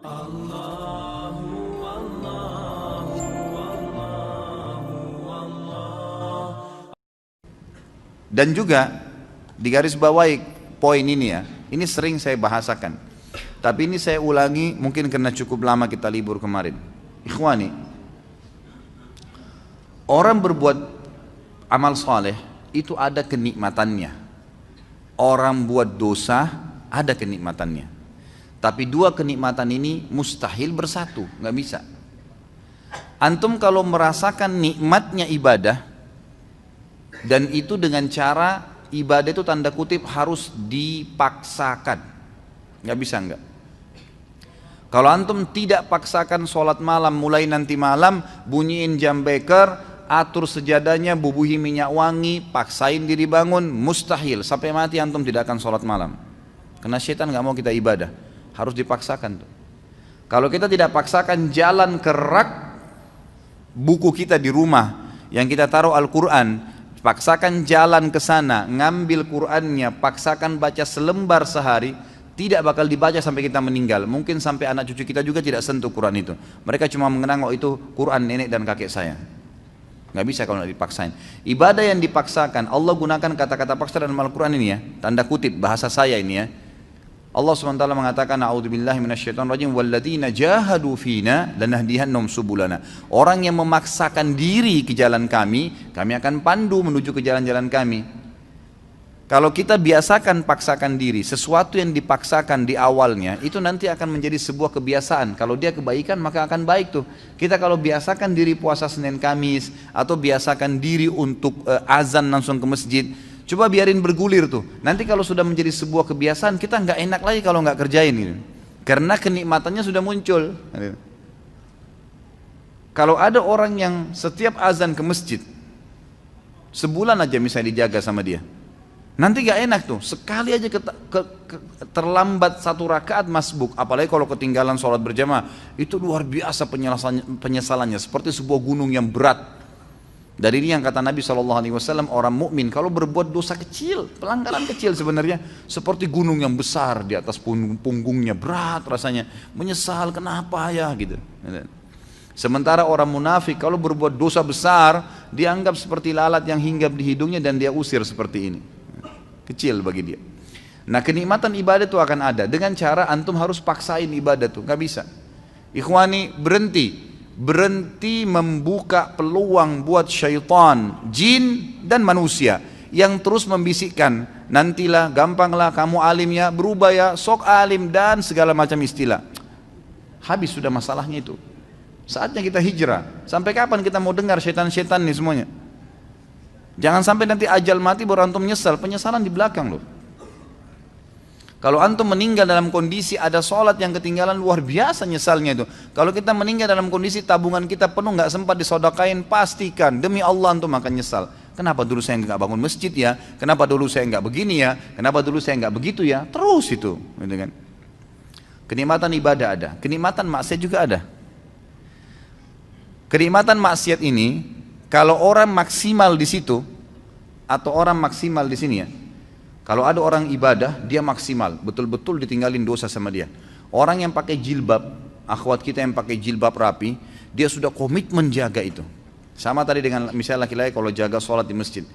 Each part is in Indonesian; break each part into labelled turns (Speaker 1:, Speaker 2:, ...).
Speaker 1: Dan juga di garis bawahi poin ini ya, ini sering saya bahasakan, tapi ini saya ulangi mungkin karena cukup lama kita libur kemarin. Ikhwani, orang berbuat amal soleh itu ada kenikmatannya. Orang buat dosa ada kenikmatannya. Tapi dua kenikmatan ini mustahil bersatu, nggak bisa. Antum kalau merasakan nikmatnya ibadah, dan itu dengan cara ibadah itu tanda kutip harus dipaksakan, nggak bisa nggak. Kalau antum tidak paksakan sholat malam, mulai nanti malam bunyiin jam beker, atur sejadahnya, bubuhi minyak wangi, paksain diri bangun, mustahil. Sampai mati antum tidak akan sholat malam, karena syaitan nggak mau kita ibadah, harus dipaksakan tuh. Kalau kita tidak paksakan, jalan ke rak buku kita di rumah yang kita taruh Al-Quran, paksakan jalan ke sana, ngambil Qurannya, paksakan baca selembar sehari, tidak bakal dibaca sampai kita meninggal. Mungkin sampai anak cucu kita juga tidak sentuh Quran itu. Mereka cuma mengenang, oh itu Quran nenek dan kakek saya. Nggak bisa kalau dipaksain. Ibadah yang dipaksakan, Allah gunakan kata-kata paksa dalam Al-Quran ini ya, tanda kutip bahasa saya ini ya. Allah SWT mengatakan, a'udzubillahi minasyaitonirrajim, walladzina jahadu fina lanahdihannahum subulana. Orang yang memaksakan diri ke jalan kami akan pandu menuju ke jalan-jalan kami. Kalau kita biasakan paksakan diri, sesuatu yang dipaksakan di awalnya itu nanti akan menjadi sebuah kebiasaan. Kalau dia kebaikan maka akan baik tuh. Kita kalau biasakan diri puasa Senin Kamis, atau biasakan diri untuk azan langsung ke masjid, coba biarin bergulir tuh. Nanti kalau sudah menjadi sebuah kebiasaan, kita nggak enak lagi kalau nggak kerjain gitu. Karena kenikmatannya sudah muncul. Kalau ada orang yang setiap azan ke masjid, sebulan aja misalnya dijaga sama dia, nanti gak enak tuh, sekali aja terlambat satu rakaat masbuk, apalagi kalau ketinggalan sholat berjamaah, itu luar biasa penyesalannya, seperti sebuah gunung yang berat. Dari ini yang kata Nabi SAW, orang mukmin kalau berbuat dosa kecil, pelanggaran kecil sebenarnya, seperti gunung yang besar di atas punggungnya, berat rasanya, menyesal kenapa ya gitu. Sementara orang munafik kalau berbuat dosa besar, dianggap seperti lalat yang hinggap di hidungnya dan dia usir seperti ini. Kecil bagi dia. Nah, kenikmatan ibadah itu akan ada dengan cara antum harus paksain ibadah tuh, nggak bisa. Ikhwani, berhenti membuka peluang buat syaitan, jin dan manusia yang terus membisikkan, nantilah, gampanglah kamu alim ya, berubah ya, sok alim dan segala macam istilah. Habis sudah masalahnya itu. Saatnya kita hijrah. Sampai kapan kita mau dengar syaitan-syaitan nih semuanya? Jangan sampai nanti ajal mati baru antum nyesal, penyesalan di belakang loh. Kalau antum meninggal dalam kondisi ada sholat yang ketinggalan, luar biasa nyesalnya itu. Kalau kita meninggal dalam kondisi tabungan kita penuh, nggak sempat disodakain, pastikan demi Allah antum akan nyesal. Kenapa dulu saya nggak bangun masjid ya? Kenapa dulu saya nggak begini ya? Kenapa dulu saya nggak begitu ya? Terus itu, gitu kan? Kenikmatan ibadah ada, kenikmatan maksiat juga ada. Kenikmatan maksiat ini, kalau orang maksimal di situ atau orang maksimal di sini ya, kalau ada orang ibadah dia maksimal, betul-betul ditinggalin dosa sama dia. Orang yang pakai jilbab, akhwat kita yang pakai jilbab rapi, dia sudah komitmen jaga itu. Sama tadi dengan misalnya laki-laki kalau jaga sholat di masjid,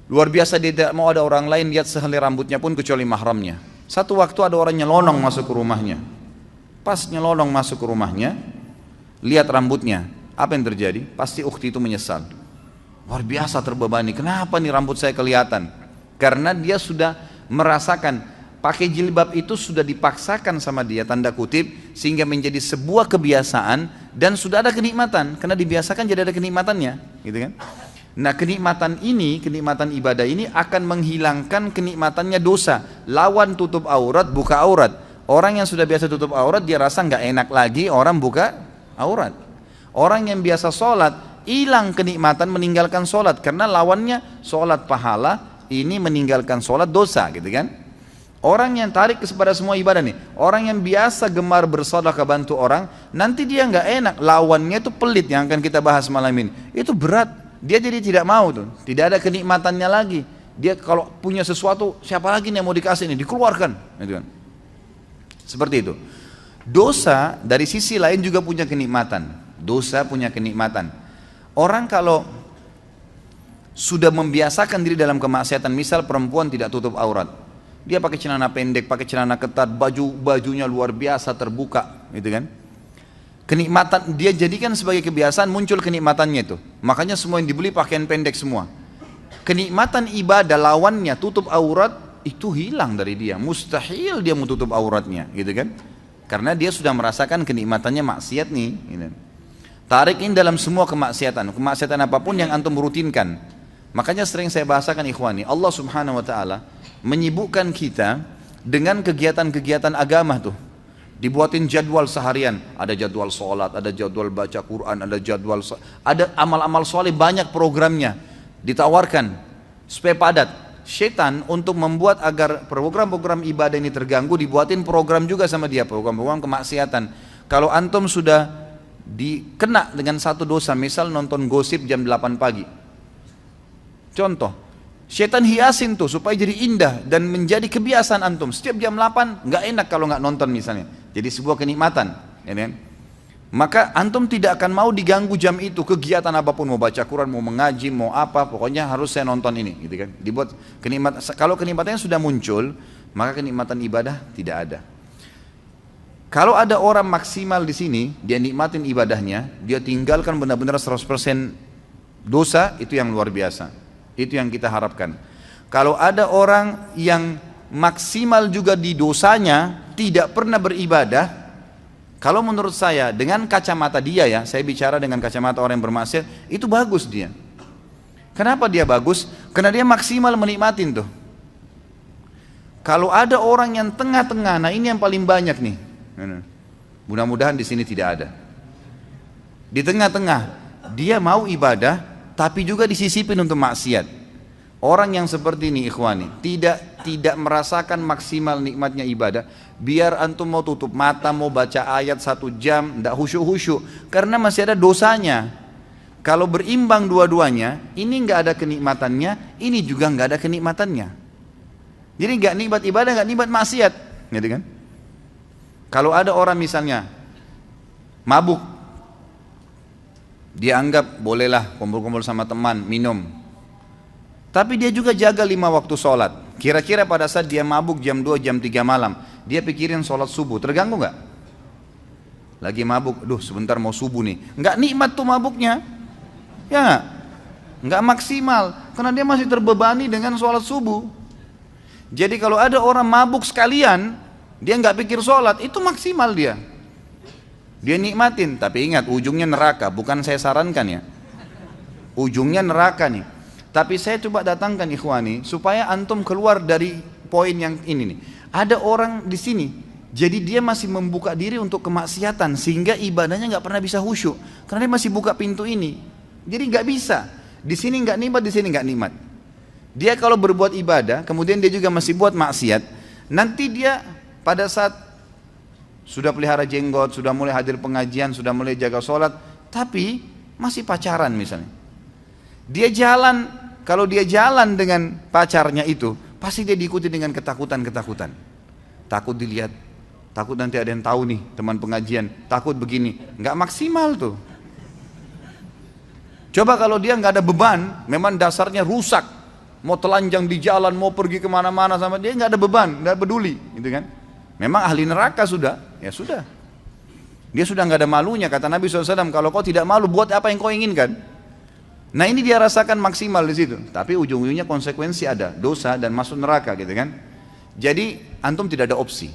Speaker 1: luar biasa dia tidak mau ada orang lain lihat sehelai rambutnya pun kecuali mahramnya. Satu waktu ada orang nyelonong masuk ke rumahnya, pas nyelonong masuk ke rumahnya, lihat rambutnya. Apa yang terjadi? Pasti ukhti itu menyesal. Luar biasa terbebani. Kenapa nih rambut saya kelihatan? Karena dia sudah merasakan pakai jilbab itu sudah dipaksakan sama dia, tanda kutip, sehingga menjadi sebuah kebiasaan dan sudah ada kenikmatan. Karena dibiasakan jadi ada kenikmatannya, gitu kan? Nah, kenikmatan ini, kenikmatan ibadah ini akan menghilangkan kenikmatannya dosa. Lawan tutup aurat, buka aurat. Orang yang sudah biasa tutup aurat dia rasa nggak enak lagi orang buka aurat. Orang yang biasa sholat, hilang kenikmatan meninggalkan sholat, karena lawannya sholat pahala, ini meninggalkan sholat dosa, gitu kan? Orang yang tarik kepada semua ibadah nih, orang yang biasa gemar bersedekah bantu orang, nanti dia nggak enak, lawannya itu pelit yang akan kita bahas malam ini. Itu berat, dia jadi tidak mau tuh, tidak ada kenikmatannya lagi. Dia kalau punya sesuatu, siapa lagi nih yang mau dikasih ini, dikeluarkan, gitu kan? Seperti itu. Dosa dari sisi lain juga punya kenikmatan. Dosa punya kenikmatan. Orang kalau sudah membiasakan diri dalam kemaksiatan, misal perempuan tidak tutup aurat, dia pakai celana pendek, pakai celana ketat, bajunya luar biasa terbuka, gitu kan? Kenikmatan dia jadikan sebagai kebiasaan, muncul kenikmatannya itu. Makanya semua yang dibeli pakaian pendek semua. Kenikmatan ibadah lawannya tutup aurat itu hilang dari dia. Mustahil dia mau tutup auratnya, gitu kan? Karena dia sudah merasakan kenikmatannya maksiat nih. Gitu. Tarik ini dalam semua kemaksiatan apapun yang antum rutinkan. Makanya sering saya bahasakan ikhwani, Allah Subhanahu Wa Taala menyibukkan kita dengan kegiatan-kegiatan agama tuh. Dibuatin jadwal seharian, ada jadwal sholat, ada jadwal baca Quran, ada amal-amal soleh, banyak programnya ditawarkan supaya padat. Syaitan untuk membuat agar program-program ibadah ini terganggu, dibuatin program juga sama dia, program-program kemaksiatan. Kalau antum sudah dikena dengan satu dosa, misal nonton gosip jam 8 pagi, contoh, syaitan hiasin tuh supaya jadi indah dan menjadi kebiasaan antum. Setiap jam 8 nggak enak kalau nggak nonton misalnya. Jadi sebuah kenikmatan, ya kan? Maka antum tidak akan mau diganggu jam itu, kegiatan apapun, mau baca Quran, mau mengaji, mau apa, pokoknya harus saya nonton ini, gitu kan? Dibuat kenikmatan. Kalau kenikmatannya sudah muncul, maka kenikmatan ibadah tidak ada. Kalau ada orang maksimal di sini, dia nikmatin ibadahnya, dia tinggalkan benar-benar 100% dosa, itu yang luar biasa. Itu yang kita harapkan. Kalau ada orang yang maksimal juga di dosanya, tidak pernah beribadah, kalau menurut saya dengan kacamata dia ya, saya bicara dengan kacamata orang yang bermaksiat, itu bagus dia. Kenapa dia bagus? Karena dia maksimal menikmatin tuh. Kalau ada orang yang tengah-tengah, nah ini yang paling banyak nih. Mudah-mudahan di sini tidak ada. Di tengah-tengah, dia mau ibadah, tapi juga disisipin untuk maksiat. Orang yang seperti ini ikhwani, tidak merasakan maksimal nikmatnya ibadah. Biar antum mau tutup mata, mau baca ayat 1 jam, tidak khusyuk-khusyuk, karena masih ada dosanya. Kalau berimbang dua-duanya, ini nggak ada kenikmatannya, ini juga nggak ada kenikmatannya. Jadi nggak nikmat ibadah, nggak nikmat maksiat, gitu kan? Kalau ada orang misalnya mabuk, dia anggap bolehlah kumpul-kumpul sama teman, minum. Tapi dia juga jaga 5 waktu sholat. Kira-kira pada saat dia mabuk jam 2, jam 3 malam, dia pikirin sholat subuh, terganggu nggak? Lagi mabuk, duh sebentar mau subuh nih. Nggak nikmat tuh mabuknya. Ya nggak maksimal, karena dia masih terbebani dengan sholat subuh. Jadi kalau ada orang mabuk sekalian, dia nggak pikir sholat, itu maksimal dia. Dia nikmatin, tapi ingat ujungnya neraka, bukan saya sarankan ya. Ujungnya neraka nih. Tapi saya coba datangkan ikhwani supaya antum keluar dari poin yang ini nih. Ada orang di sini, jadi dia masih membuka diri untuk kemaksiatan sehingga ibadahnya nggak pernah bisa khusyuk karena dia masih buka pintu ini. Jadi nggak bisa. Di sini nggak nikmat, di sini nggak nikmat. Dia kalau berbuat ibadah, kemudian dia juga masih buat maksiat. Nanti dia pada saat sudah pelihara jenggot, sudah mulai hadir pengajian, sudah mulai jaga sholat, tapi masih pacaran misalnya. Dia jalan, kalau dia jalan dengan pacarnya itu, pasti dia diikuti dengan ketakutan-ketakutan. Takut dilihat, takut nanti ada yang tahu nih teman pengajian, takut begini, nggak maksimal tuh. Coba kalau dia nggak ada beban, memang dasarnya rusak, mau telanjang di jalan, mau pergi kemana-mana sama dia nggak ada beban, nggak peduli, gitu kan? Memang ahli neraka sudah, ya sudah. Dia sudah nggak ada malunya, kata Nabi SAW, kalau kau tidak malu, buat apa yang kau inginkan? Nah ini dia rasakan maksimal di situ, tapi ujung-ujungnya konsekuensi ada, dosa dan masuk neraka, gitu kan? Jadi antum tidak ada opsi.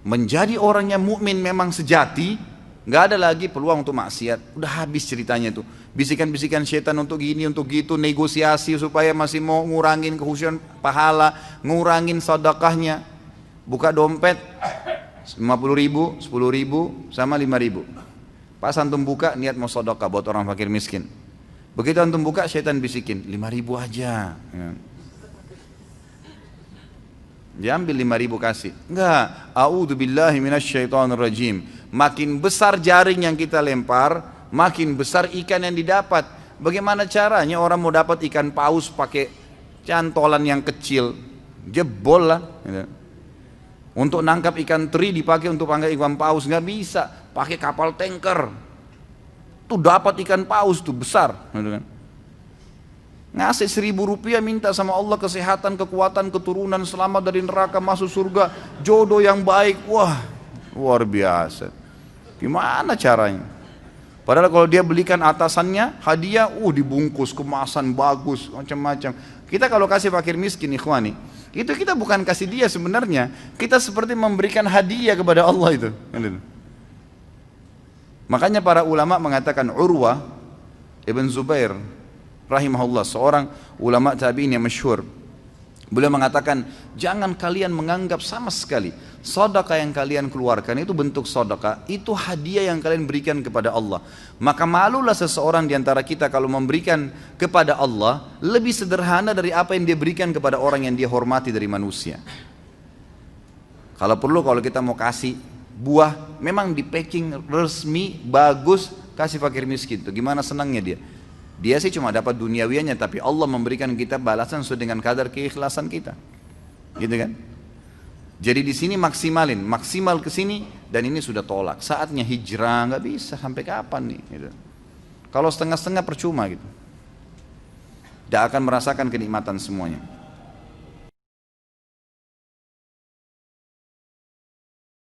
Speaker 1: Menjadi orang yang mukmin memang sejati, nggak ada lagi peluang untuk maksiat. Udah habis ceritanya itu. Bisikan-bisikan syaitan untuk gini, untuk gitu, negosiasi supaya masih mau ngurangin kekhusyuan pahala, ngurangin sedekahnya. Buka dompet 50.000, 10.000, sama 5.000. Pas antum buka niat mau sedekah buat orang fakir miskin. Begitu antum buka syaitan bisikin 5.000 aja. Ya. Dia ambil 5.000 kasih. Enggak, a'udzubillahi minasyaitonirrajim. Makin besar jaring yang kita lempar, makin besar ikan yang didapat. Bagaimana caranya orang mau dapat ikan paus pakai cantolan yang kecil? Jebol lah. Untuk nangkap ikan teri dipakai untuk panggil ikan paus, nggak bisa. Pakai kapal tanker. Tuh dapat ikan paus tuh besar, gitu kan. Ngasih 1.000 rupiah minta sama Allah kesehatan, kekuatan, keturunan, selamat dari neraka, masuk surga, jodoh yang baik. Wah, luar biasa. Gimana caranya? Padahal kalau dia belikan atasannya hadiah, dibungkus kemasan bagus, macam-macam. Kita kalau kasih fakir miskin, ikhwani, itu kita bukan kasih dia sebenarnya, kita seperti memberikan hadiah kepada Allah itu. Makanya para ulama mengatakan, Urwah Ibn Zubair rahimahullah, seorang ulama tabi'in yang masyhur, beliau mengatakan, jangan kalian menganggap sama sekali sedekah yang kalian keluarkan itu bentuk sedekah, itu hadiah yang kalian berikan kepada Allah. Maka malulah seseorang di antara kita kalau memberikan kepada Allah lebih sederhana dari apa yang dia berikan kepada orang yang dia hormati dari manusia. Kalau perlu, kalau kita mau kasih buah, memang di packing resmi, bagus, kasih fakir miskin. Itu gimana senangnya dia. Dia sih cuma dapat duniawianya, tapi Allah memberikan kita balasan sesuai dengan kadar keikhlasan kita. Gitu kan? Jadi di sini maksimal ke sini, dan ini sudah tolak. Saatnya hijrah, nggak bisa sampai kapan nih? Gitu. Kalau setengah-setengah percuma gitu. Tidak akan merasakan kenikmatan semuanya.